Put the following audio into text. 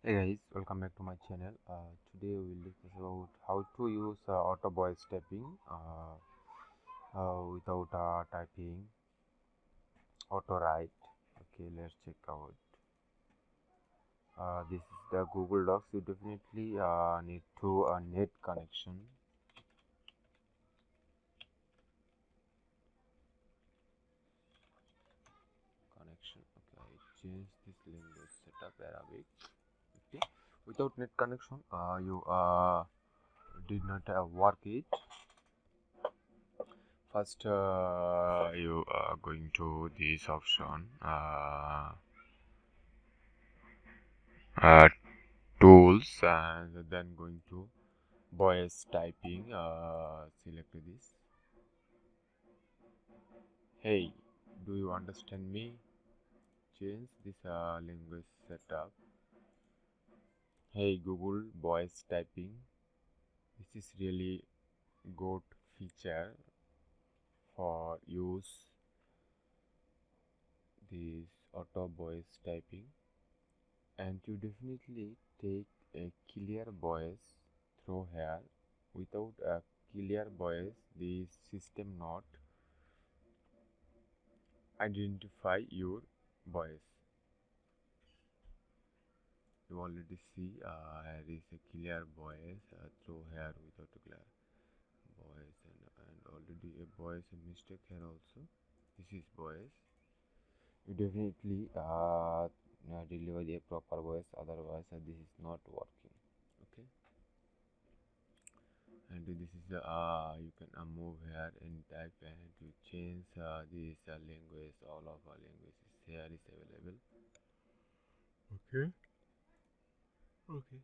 Hey guys, welcome back to my channel. Today we will discuss about how to use auto voice typing without typing auto write. Okay, let's check out. This is the Google Docs. You definitely need to net connection. Okay, I change this language setup Arabic. Okay, without net connection, you did not work it. First, you are going to this option, uh, tools, and then going to voice typing. Select this. Hey, do you understand me? Change this language setup. Hey Google, voice typing. This is really good feature for use this auto voice typing, and you definitely take a clear voice through here. Without a clear voice, the system not identify your voice. You already see here is a clear voice through here without a clear voice, and already a voice a mistake here also. This is voice. You definitely deliver a proper voice, otherwise this is not working. Okay, and this is the you can move here and type and to change this language. All of our languages here is available. Okay. Okay.